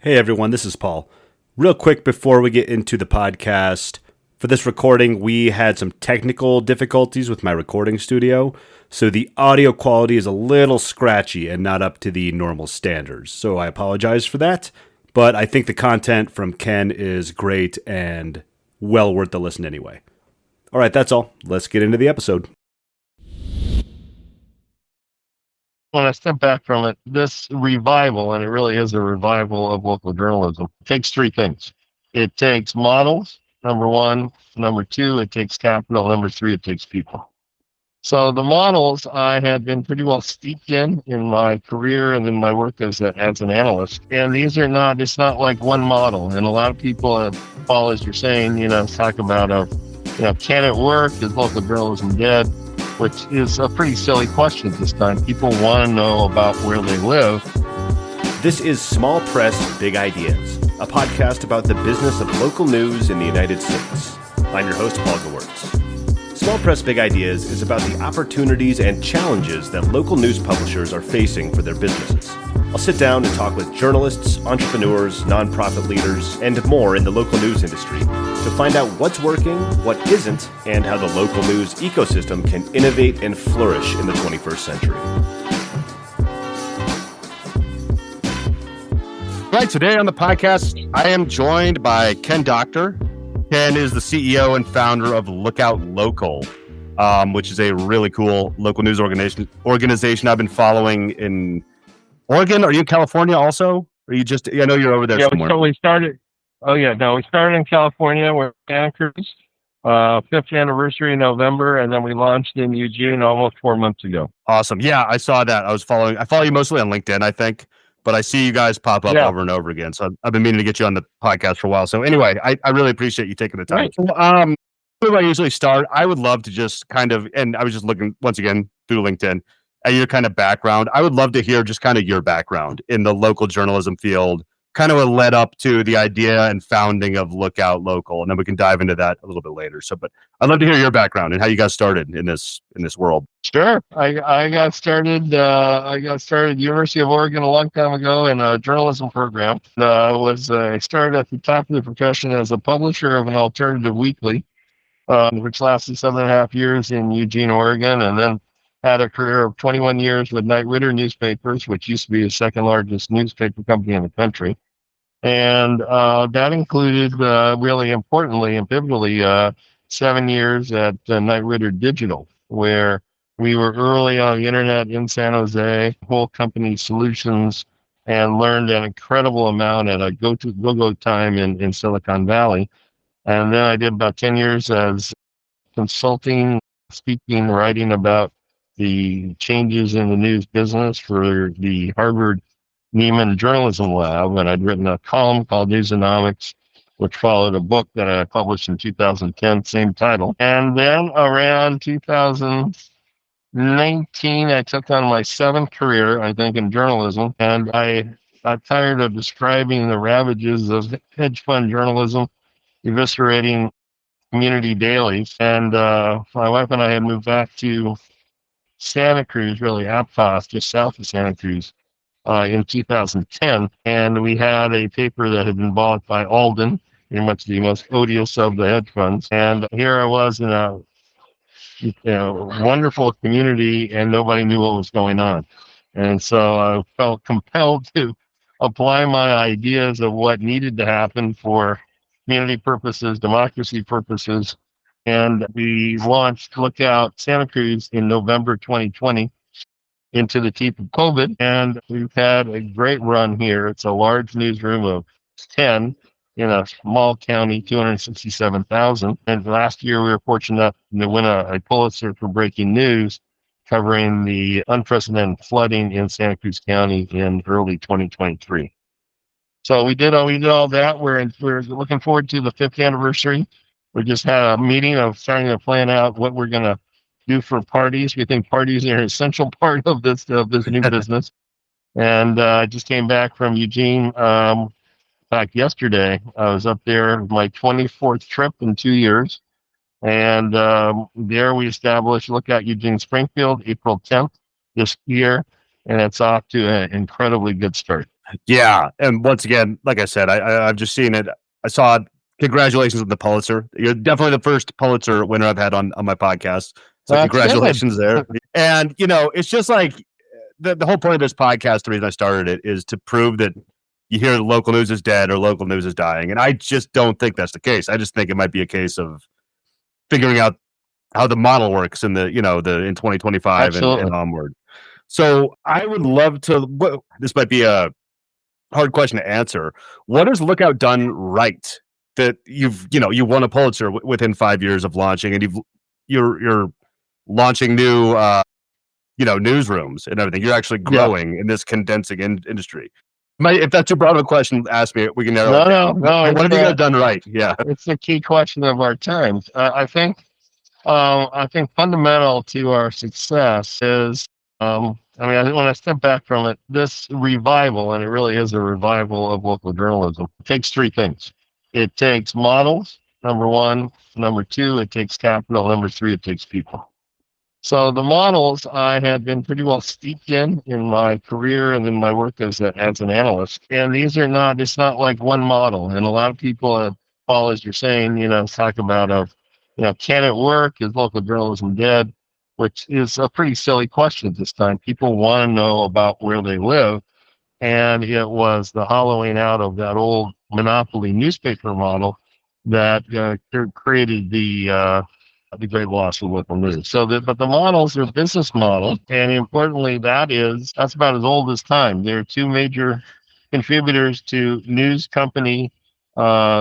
Hey everyone, this is Paul. Real quick before we get into the podcast, for this recording, we had some technical difficulties with my recording studio, so the audio quality is a little scratchy and not up to the normal standards. So I apologize for that, but I think the content from Ken is great and well worth the listen anyway. All right, that's all. Let's get into the episode. When I step back from it, this revival, and it really is a revival of local journalism, takes three things. It takes models, number one. Number two, it takes capital. Number three, it takes people. So the models I had been pretty well steeped in my career and in my work as an analyst. And these are not, it's not like one model. And a lot of people, Paul, as you're saying, talk about, can it work? Is local journalism dead? Which is a pretty silly question this time. People want to know about where they live. This is Small Press Big Ideas, a podcast about the business of local news in the United States. I'm your host, Paul Gewertz. Small Press Big Ideas is about the opportunities and challenges that local news publishers are facing for their businesses. I'll sit down and talk with journalists, entrepreneurs, nonprofit leaders, and more in the local news industry to find out what's working, what isn't, and how the local news ecosystem can innovate and flourish in the 21st century. Right, today on the podcast, I am joined by Ken Doctor. Ken is the CEO and founder of Lookout Local, which is a really cool local news organization I've been following in Oregon. Are you in California also? Or you just, I know you're over there somewhere. We started in California. We're in Santa Cruz, 5th anniversary in November, and then we launched in Eugene almost 4 months ago. Awesome. Yeah, I saw that. I follow you mostly on LinkedIn, I think, but I see you guys pop up over and over again. So I've been meaning to get you on the podcast for a while. So anyway, I really appreciate you taking the time. Right. Where I usually start, I would love to just kind of, and I was just looking once again through LinkedIn at your kind of background. I would love to hear just kind of your background in the local journalism field, kind of what led up to the idea and founding of Lookout Local, and then we can dive into that a little bit later. So, but I'd love to hear your background and how you got started in this world. Sure. I got started at University of Oregon a long time ago in a journalism program. I started at the top of the profession as a publisher of an alternative weekly, which lasted 7.5 years in Eugene, Oregon, and then had a career of 21 years with Knight Ridder newspapers, which used to be the second largest newspaper company in the country. And that included, really importantly and pivotally, 7 years at Knight Ridder Digital, where we were early on the internet in San Jose, whole company solutions, and learned an incredible amount at a go-go time in Silicon Valley. And then I did about 10 years as consulting, speaking, writing about the changes in the news business for the Harvard Neiman Journalism Lab. And I'd written a column called Newsonomics, which followed a book that I published in 2010, same title. And then around 2019, I took on my 7th career, I think, in journalism. And I got tired of describing the ravages of hedge fund journalism, eviscerating community dailies. And my wife and I had moved back to Santa Cruz, really Aptos, just south of Santa Cruz, in 2010. And we had a paper that had been bought by Alden, pretty much the most odious of the hedge funds. And here I was in a wonderful community, and nobody knew what was going on. And so I felt compelled to apply my ideas of what needed to happen for community purposes, democracy purposes. And we launched Lookout Santa Cruz in November 2020 into the teeth of COVID. And we've had a great run here. It's a large newsroom of 10 in a small county, 267,000. And last year we were fortunate to win a Pulitzer for breaking news, covering the unprecedented flooding in Santa Cruz County in early 2023. So we did all that. We're looking forward to the 5th anniversary. We just had a meeting of starting to plan out what we're going to do for parties. We think parties are an essential part of this new business. And I just came back from Eugene. Back yesterday, I was up there, my 24th trip in 2 years. And there we established Lookout Eugene Springfield, April 10th this year. And it's off to an incredibly good start. Yeah, and once again, like I said, I've just seen it. I saw it. Congratulations on the Pulitzer. You're definitely the first Pulitzer winner I've had on my podcast. So That's good. congratulations there. And it's just like the whole point of this podcast, the reason I started it is to prove that you hear local news is dead or local news is dying. And I just don't think that's the case. I just think it might be a case of figuring out how the model works in the in 2025 and Absolutely. onward. So I would love to. This might be a hard question to answer. What has Lookout done right that you won a Pulitzer within 5 years of launching, and you're launching new newsrooms and everything. You're actually Yeah. growing in this condensing industry. If that's too broad of a question, ask me. We can narrow it down. No. What have you guys done right? Yeah. It's the key question of our times. I think fundamental to our success is, when I step back from it, this revival, and it really is a revival of local journalism, it takes three things. It takes models, number one. Number two, it takes capital. Number three, it takes people. So the models I had been pretty well steeped in my career and in my work as an analyst. And it's not like one model. And a lot of people, Paul, as you're saying, talk about, can it work? Is local journalism dead? Which is a pretty silly question at this time. People want to know about where they live. And it was the hollowing out of that old monopoly newspaper model that created the great loss of local news. But the models are business model, and importantly, that's about as old as time. There are two major contributors to news company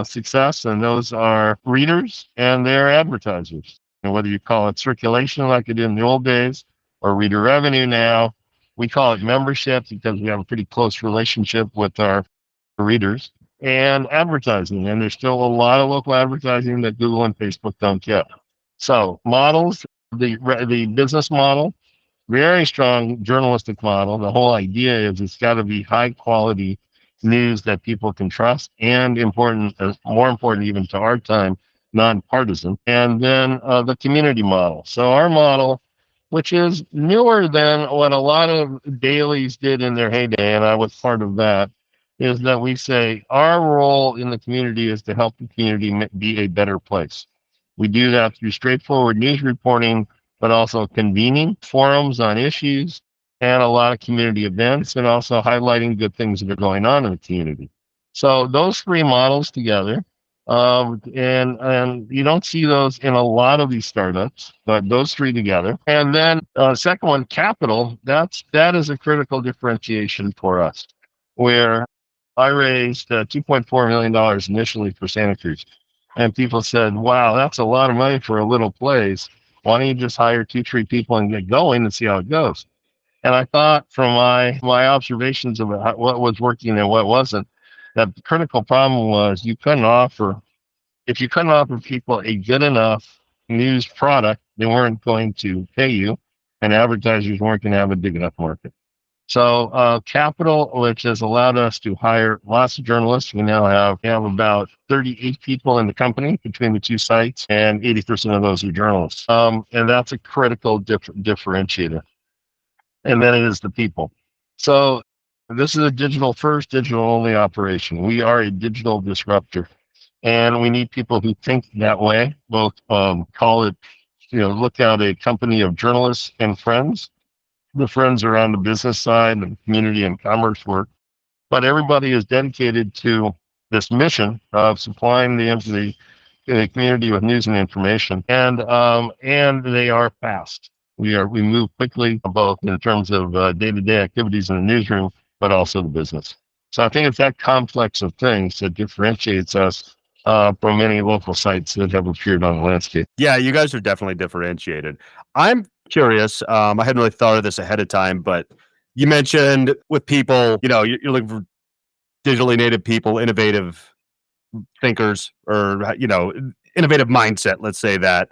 success, and those are readers and their advertisers. And whether you call it circulation like it did in the old days, or reader revenue now, we call it membership because we have a pretty close relationship with our readers, and advertising. And there's still a lot of local advertising that Google and Facebook don't get. So models, the business model, very strong journalistic model. The whole idea is it's got to be high quality news that people can trust, and more important even to our time, nonpartisan. And then the community model. So our model, which is newer than what a lot of dailies did in their heyday, and I was part of that, is that we say our role in the community is to help the community be a better place. We do that through straightforward news reporting, but also convening forums on issues and a lot of community events, and also highlighting good things that are going on in the community. So those three models together, and you don't see those in a lot of these startups, but those three together. And then second one, capital. That is a critical differentiation for us, where I raised $2.4 million initially for Santa Cruz. And people said, wow, that's a lot of money for a little place. Why don't you just hire 2-3 people and get going and see how it goes? And I thought from my observations of what was working and what wasn't, that the critical problem was if you couldn't offer people a good enough news product, they weren't going to pay you, and advertisers weren't going to have a big enough market. So capital, which has allowed us to hire lots of journalists. We now have about 38 people in the company between the two sites, and 80% of those are journalists. And that's a critical differentiator. And then it is the people. So this is a digital first, digital only operation. We are a digital disruptor, and we need people who think that way. Both call it, look at a company of journalists and friends. The friends are on the business side and community and commerce work, but everybody is dedicated to this mission of supplying the community with news and information, and they are fast. We move quickly, both in terms of day-to-day activities in the newsroom, but also the business. So I think it's that complex of things that differentiates us from many local sites that have appeared on the landscape. Yeah, you guys are definitely differentiated. I'm curious. I hadn't really thought of this ahead of time, but you mentioned with people, you're looking for digitally native people, innovative thinkers, or innovative mindset. Let's say that.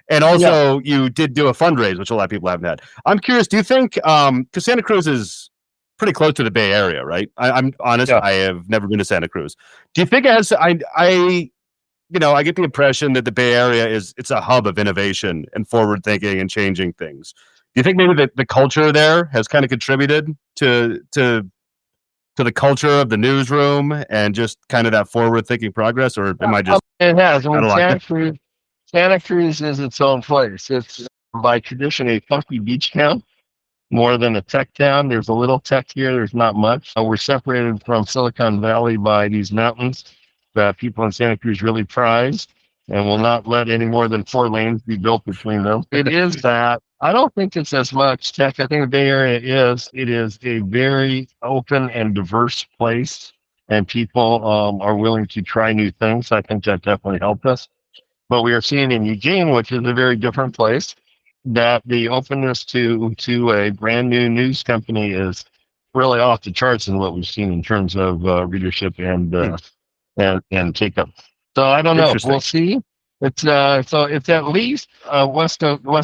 And also, you did do a fundraise, which a lot of people haven't had. I'm curious. Do you think because Santa Cruz is pretty close to the Bay Area, right? I'm honest. Yeah. I have never been to Santa Cruz. Do you think it has? I get the impression that the Bay Area it's a hub of innovation and forward thinking and changing things. Do you think maybe the culture there has kind of contributed to to the culture of the newsroom and just kind of that forward-thinking progress, or am I just It has. I out mean, of line? Santa Cruz is its own place. It's by tradition a funky beach town more than a tech town. There's a little tech here. There's not much. We're separated from Silicon Valley by these mountains that people in Santa Cruz really prize and will not let any more than 4 lanes be built between them. It is that. I don't think it's as much tech. I think the Bay Area it is a very open and diverse place, and people are willing to try new things. I think that definitely helped us. But we are seeing in Eugene, which is a very different place, that the openness to a brand new news company is really off the charts in what we've seen in terms of readership and take up. So I don't know. We'll see. It's so it's at least a West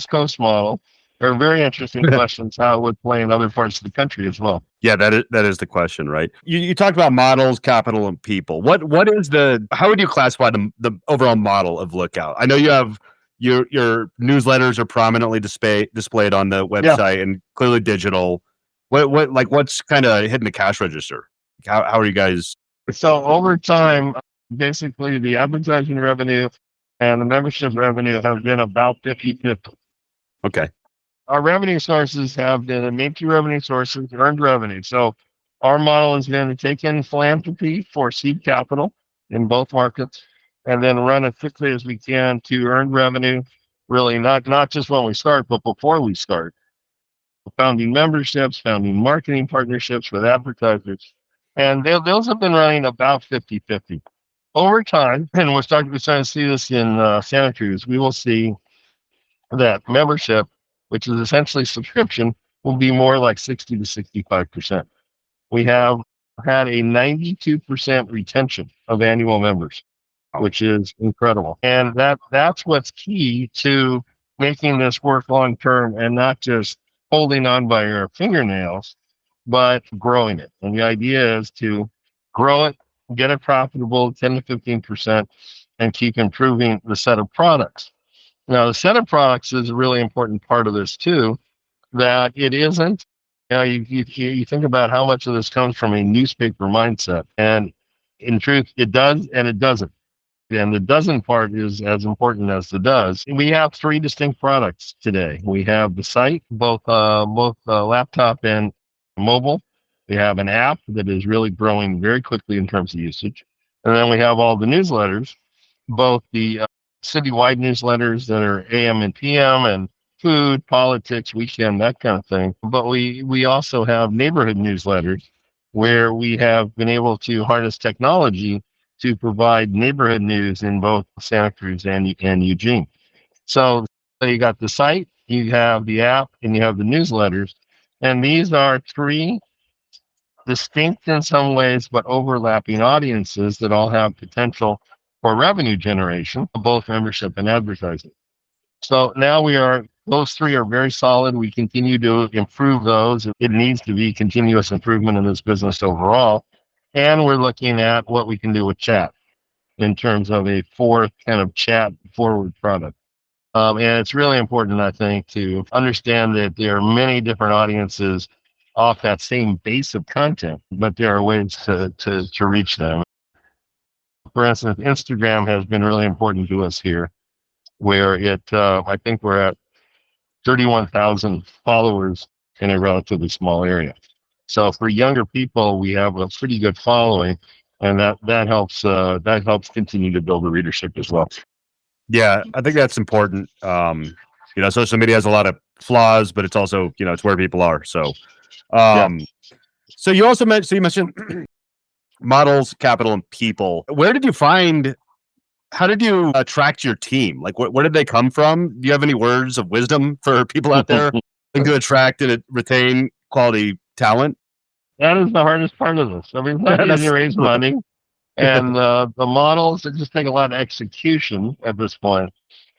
Coast model. There are very interesting questions how it would play in other parts of the country as well. Yeah, that is the question, right? You talked about models, capital, and people. How would you classify the overall model of Lookout? I know you have your newsletters are prominently displayed on the website and clearly digital. What's kind of hitting the cash register? How are you guys? So over time, basically the advertising revenue and the membership revenue have been about 50-50. Okay. Our revenue sources have been the main two revenue sources, earned revenue. So our model has been to take in philanthropy for seed capital in both markets and then run as quickly as we can to earn revenue, really not just when we start, but before we start. Founding memberships, founding marketing partnerships with advertisers. And those have been running about 50-50. Over time, and we're starting to see this in Santa Cruz, we will see that membership, which is essentially subscription, will be more like 60 to 65%. We have had a 92% retention of annual members, which is incredible. And that's what's key to making this work long term and not just holding on by your fingernails, but growing it. And the idea is to grow it, get it profitable, 10 to 15%, and keep improving the set of products. Now, the set of products is a really important part of this too, that it isn't, you think about how much of this comes from a newspaper mindset. And in truth, it does and it doesn't. And the doesn't part is as important as the does. We have 3 distinct products today. We have the site, both laptop and mobile. We have an app that is really growing very quickly in terms of usage. And then we have all the newsletters, both the citywide newsletters that are AM and PM and food, politics, weekend, that kind of thing. But we also have neighborhood newsletters where we have been able to harness technology to provide neighborhood news in both Santa Cruz and Eugene. So you got the site, you have the app, and you have the newsletters. And these are 3 distinct in some ways, but overlapping audiences that all have potential for revenue generation, both membership and advertising. So now those 3 are very solid. We continue to improve those. It needs to be continuous improvement in this business overall. And we're looking at what we can do with chat in terms of a 4th kind of chat forward product. And it's really important, I think, to understand that there are many different audiences off that same base of content, but there are ways to reach them. For instance, Instagram has been really important to us here, where I think we're at 31,000 followers in a relatively small area. So for younger people, we have a pretty good following, and that helps continue to build the readership as well. Yeah, I think that's important. Social media has a lot of flaws, but it's also, it's where people are. So, So you also mentioned models, capital, and people. How did you attract your team? Like, where did they come from? Do you have any words of wisdom for people out there to attract and retain quality talent? That is the hardest part of this. I mean, it's not easy to raise money. And the models just take a lot of execution at this point.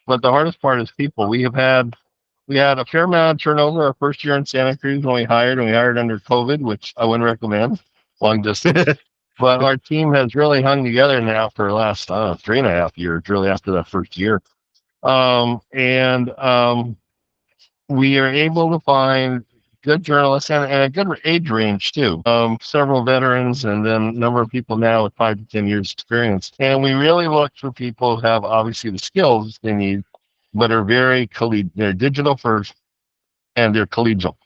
But the hardest part is people. We had a fair amount of turnover our first year in Santa Cruz when we hired under COVID, which I wouldn't recommend, long distance. But our team has really hung together now for the last 3.5 years, really after that first year. We are able to find good journalists, and a good age range too. Several veterans, and then a number of people now with 5 to 10 years experience. And we really look for people who have obviously the skills they need, but are very they're digital first and they're collegial.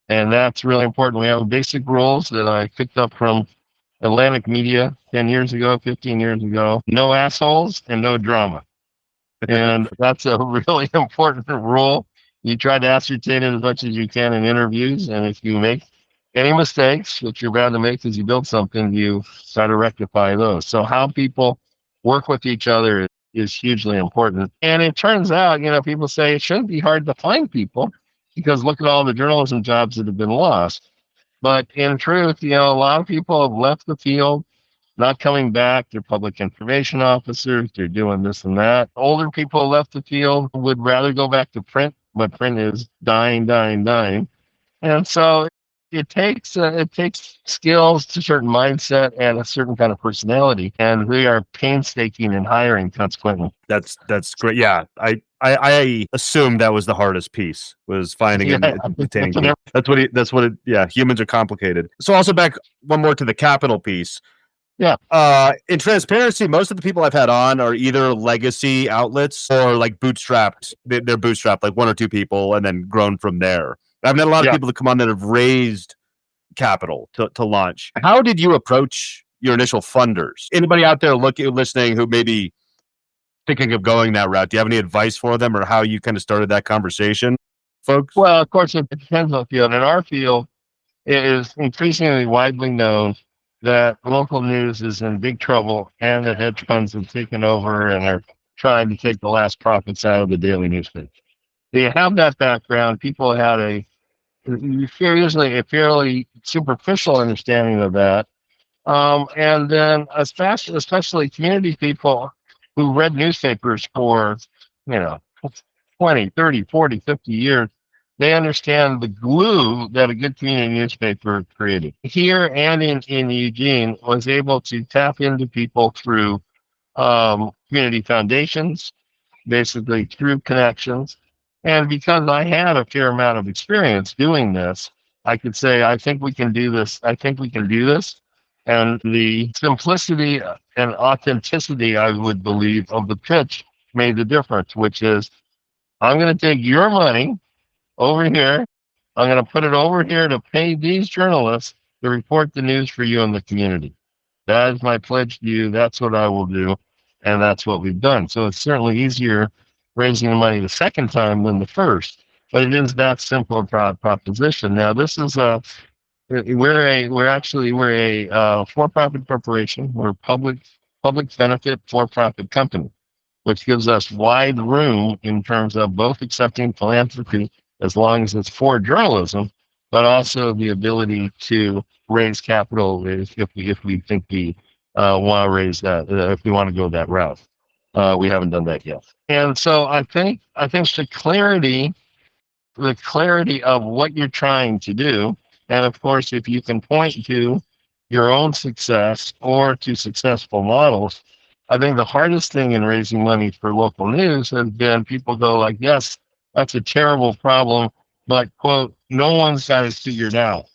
And that's really important. We have basic rules that I picked up from Atlantic Media 10 years ago, 15 years ago. No assholes and no drama. And that's a really important rule. You try to ascertain it as much as you can in interviews. And if you make any mistakes, which you're bound to make as you build something, you try to rectify those. So how people work with each other is hugely important. And it turns out, people say it shouldn't be hard to find people because look at all the journalism jobs that have been lost. But in truth, a lot of people have left the field, not coming back. They're public information officers. They're doing this and that. Older people left the field would rather go back to print, but print is dying. And so it takes skills, a certain mindset, and a certain kind of personality. And we are painstaking in hiring consequently. That's great. Yeah, I assume that was the hardest piece, was finding and obtaining people. That's what it. Yeah, humans are complicated. So also back one more to the capital piece. Yeah. In transparency, most of the people I've had on are either legacy outlets or like bootstrapped. They're bootstrapped, like one or two people, and then grown from there. I've had a lot of people that come on that have raised capital to launch. How did you approach your initial funders? Anybody out there listening who may be thinking of going that route, do you have any advice for them or how you kind of started that conversation, folks? Well, of course, it depends on the field. In our field, it is increasingly widely known that local news is in big trouble and that hedge funds have taken over and are trying to take the last profits out of the daily newspaper. So you have that background. People had usually a fairly superficial understanding of that. And then especially community people who read newspapers for, 20, 30, 40, 50 years, they understand the glue that a good community newspaper created. Here and in Eugene, was able to tap into people through community foundations, basically through connections. And because I had a fair amount of experience doing this, I could say, I think we can do this. I think we can do this. And the simplicity and authenticity, I would believe, of the pitch made the difference, which is, I'm going to take your money over here. I'm going to put it over here to pay these journalists to report the news for you in the community. That is my pledge to you. That's what I will do. And that's what we've done. So it's certainly easier raising the money the second time than the first, but it is that simple a proposition. Now, this is we're a for-profit corporation. We're a public benefit for-profit company, which gives us wide room in terms of both accepting philanthropy as long as it's for journalism, but also the ability to raise capital if we think we want to raise that, if we want to go that route. We haven't done that yet. And so I think the clarity of what you're trying to do, and of course, if you can point to your own success or to successful models, I think the hardest thing in raising money for local news has been people go like, yes, that's a terrible problem, but quote, no one's got it figured out.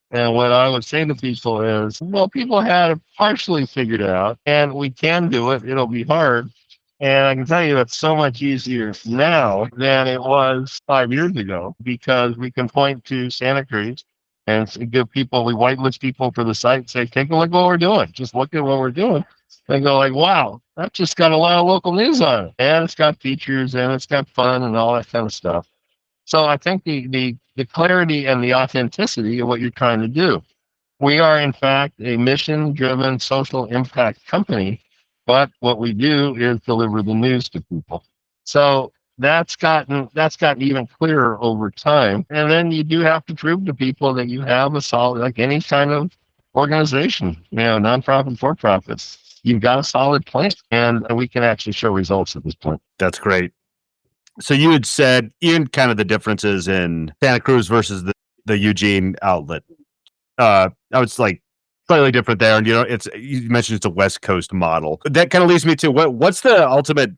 And what I would say to people is, well, people had it partially figured out, and we can do it. It'll be hard. And I can tell you it's so much easier now than it was 5 years ago, because we can point to Santa Cruz and give people, we whitelist people for the site, say, take a look at what we're doing. Just look at what we're doing. They go like, wow, that just got a lot of local news on it. And it's got features and it's got fun and all that kind of stuff. So I think the clarity and the authenticity of what you're trying to do. We are, in fact, a mission-driven social impact company, but what we do is deliver the news to people. So that's gotten even clearer over time. And then you do have to prove to people that you have a solid, like any kind of organization, nonprofit, for-profit, you've got a solid plan, and we can actually show results at this point. That's great. So you had said even kind of the differences in Santa Cruz versus the Eugene outlet. I was like slightly different there, and you mentioned it's a West Coast model. That kind of leads me to what's the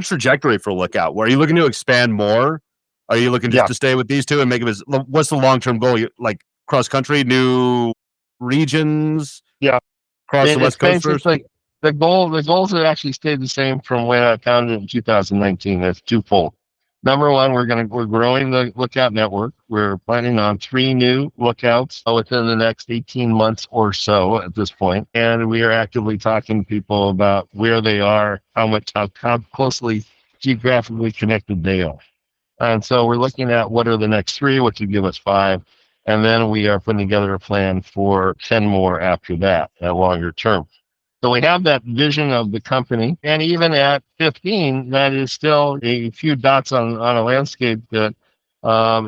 trajectory for Lookout? Where are you looking to expand more Are you looking just to stay with these two and make them as, what's the long-term goal? Like cross country, new regions? Yeah. Across the West Coast first? The goals have actually stayed the same from when I founded it in 2019. That's twofold. Number one, we're growing the Lookout network. We're planning on 3 new lookouts within the next 18 months or so at this point. And we are actively talking to people about where they are, how closely geographically connected they are. And so we're looking at what are the next 3, which would give us 5. And then we are putting together a plan for 10 more after that, at longer term. So we have that vision of the company. And even at 15, that is still a few dots on a landscape that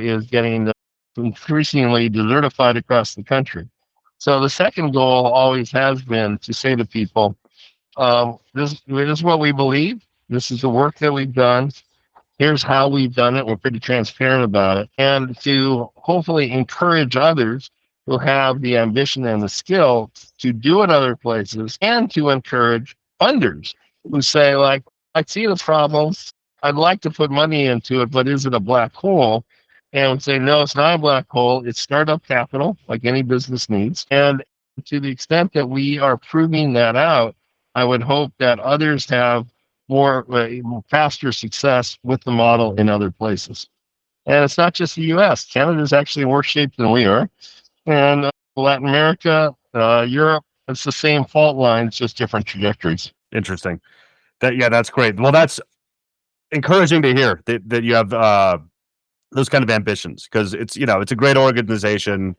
is getting increasingly desertified across the country. So the second goal always has been to say to people, this is what we believe. This is the work that we've done. Here's how we've done it. We're pretty transparent about it. And to hopefully encourage others who have the ambition and the skill to do it other places, and to encourage funders who say, like, I see the problem. I'd like to put money into it, but is it a black hole? And would say, no, it's not a black hole. It's startup capital, like any business needs. And to the extent that we are proving that out, I would hope that others have more faster success with the model in other places. And it's not just the U.S. Canada is actually in worse shape than we are. And Latin America, Europe, it's the same fault lines, just different trajectories. Interesting. That's great. Well, that's encouraging to hear that you have those kind of ambitions, because it's a great organization.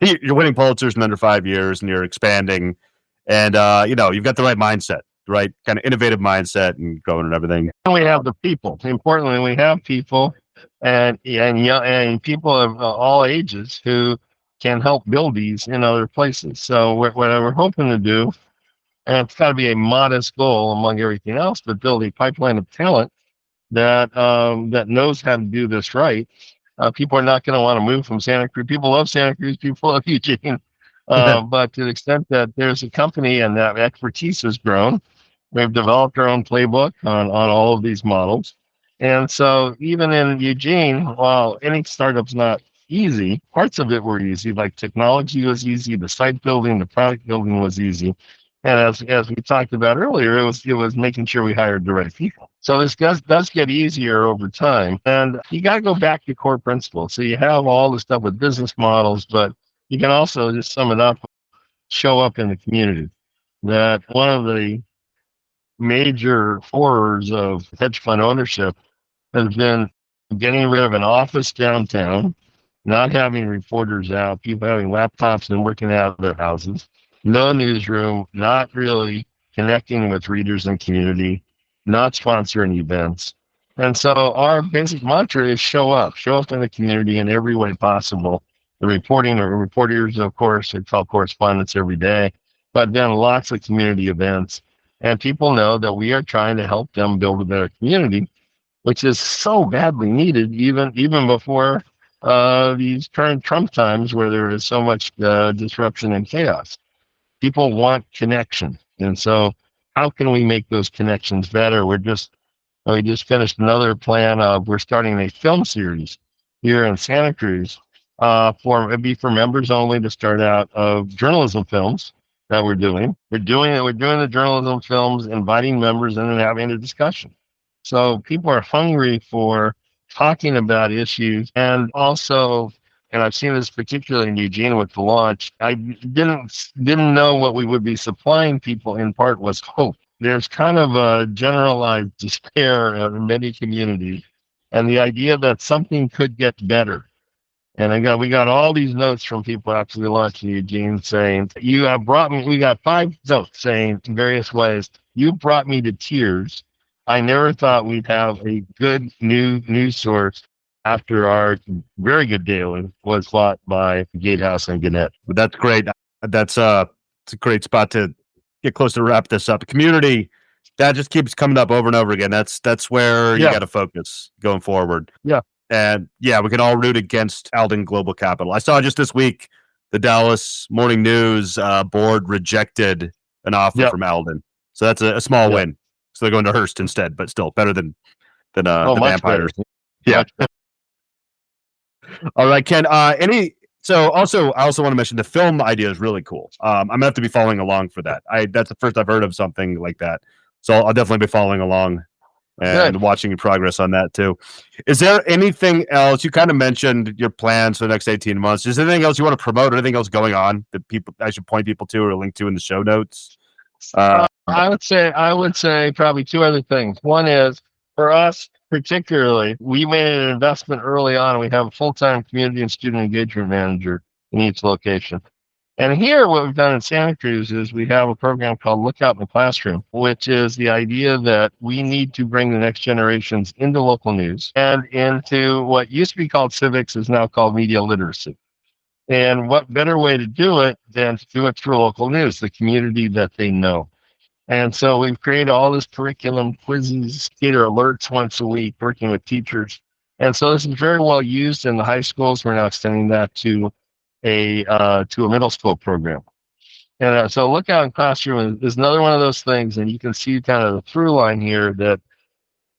You're winning Pulitzers in under 5 years, and you're expanding, and you've got the right mindset, right kind of innovative mindset, and growing and everything. And we have the people. Importantly, we have people and people of all ages who can help build these in other places. So what we're hoping to do, and it's got to be a modest goal among everything else, but build a pipeline of talent that knows how to do this right. People are not going to want to move from Santa Cruz. People love Santa Cruz. People love Eugene. But to the extent that there's a company and that expertise has grown, we've developed our own playbook on all of these models. And so even in Eugene, while any startup's not easy, parts of it were easy, like technology was easy, the site building, the product building was easy. And as we talked about earlier, it was making sure we hired the right people. So this does get easier over time. And you got to go back to core principles. So you have all the stuff with business models, but you can also, just sum it up, show up in the community. That one of the major horrors of hedge fund ownership has been getting rid of an office downtown, not having reporters out, people having laptops and working out of their houses, no newsroom, not really connecting with readers and community, not sponsoring events. And so our basic mantra is show up in the community in every way possible. The reporters, of course, they call correspondence every day, but then lots of community events. And people know that we are trying to help them build a better community, which is so badly needed, even before these current Trump times where there is so much disruption and chaos. People want connection. And so how can we make those connections better? We just finished another plan of, we're starting a film series here in Santa Cruz it'd be for members only, to start out, of journalism films that we're doing. We're doing the journalism films, inviting members in and having a discussion. So people are hungry for talking about issues. And also, and I've seen this particularly in Eugene with the launch, I didn't know what we would be supplying people in part was hope. There's kind of a generalized despair in many communities, and the idea that something could get better. And we got all these notes from people after we launched in Eugene saying, we got 5 notes saying in various ways, you brought me to tears. I never thought we'd have a good new news source after our very good daily was bought by Gatehouse and Gannett. But that's great. It's a great spot to get close to wrap this up. The community, that just keeps coming up over and over again. That's where you got to focus going forward. Yeah. And we can all root against Alden Global Capital. I saw just this week the Dallas Morning News board rejected an offer from Alden. So that's a small win. So they're going to Hearst instead, but still better than the Vampires. Better. All right, Ken. So I also want to mention the film idea is really cool. I'm gonna have to be following along for that. That's the first I've heard of something like that. So I'll definitely be following along and Good. watching your progress on that too. Is there anything else? You kind of mentioned your plans for the next 18 months. Is there anything else you want to promote or anything else going on that I should point people to or link to in the show notes? I would say probably two other things. One is for us particularly, we made an investment early on. We have a full-time community and student engagement manager in each location. And here, what we've done in Santa Cruz is we have a program called Look Out in the Classroom, which is the idea that we need to bring the next generations into local news and into what used to be called civics is now called media literacy. And what better way to do it than to do it through local news, the community that they know. And so we've created all this curriculum, quizzes, skater alerts once a week, working with teachers. And so this is very well used in the high schools. We're now extending that to a middle school program. And so Look Out in Classroom is another one of those things. And you can see kind of the through line here that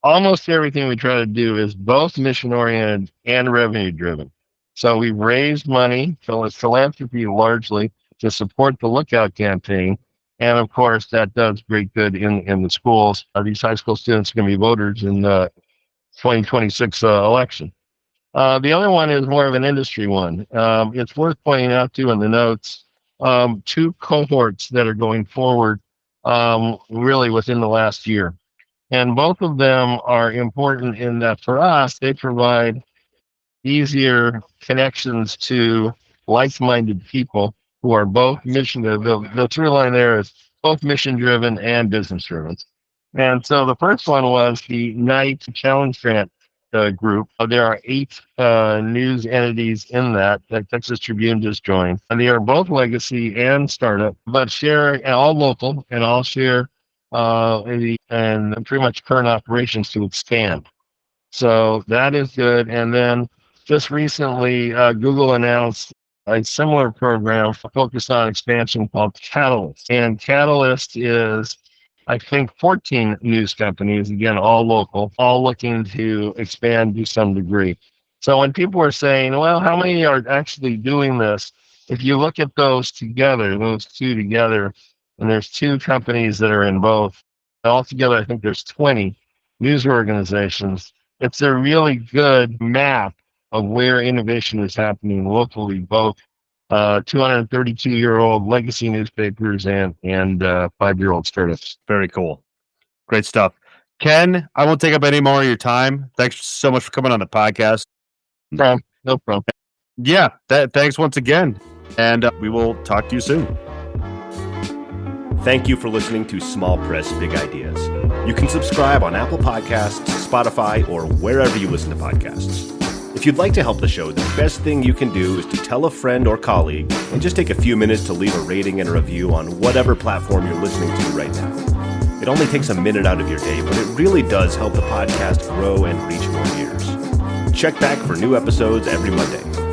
almost everything we try to do is both mission oriented and revenue driven. So we've raised money, philanthropy largely, to support the Lookout campaign. And of course, that does great good in the schools. These high school students are going to be voters in the 2026 election. The other one is more of an industry one. It's worth pointing out too in the notes, two cohorts that are going forward really within the last year. And both of them are important in that for us, they provide easier connections to like-minded people who are both mission. The through line there is both mission-driven and business-driven. And so the first one was the Knight Challenge Grant group. There are 8 news entities in that Texas Tribune just joined. And they are both legacy and startup, but share all local and all share and pretty much current operations to expand. So that is good. And then just recently, Google announced a similar program focused on expansion called Catalyst. And Catalyst is, I think, 14 news companies, again, all local, all looking to expand to some degree. So when people are saying, well, how many are actually doing this? If you look at those together, those two together, and there's 2 companies that are in both, altogether, I think there's 20 news organizations. It's a really good map of where innovation is happening locally, both 232-year-old legacy newspapers and 5-year-old startups. Very cool. Great stuff. Ken, I won't take up any more of your time. Thanks so much for coming on the podcast. No problem. Yeah, thanks once again. And we will talk to you soon. Thank you for listening to Small Press Big Ideas. You can subscribe on Apple Podcasts, Spotify, or wherever you listen to podcasts. If you'd like to help the show, the best thing you can do is to tell a friend or colleague and just take a few minutes to leave a rating and a review on whatever platform you're listening to right now. It only takes a minute out of your day, but it really does help the podcast grow and reach more ears. Check back for new episodes every Monday.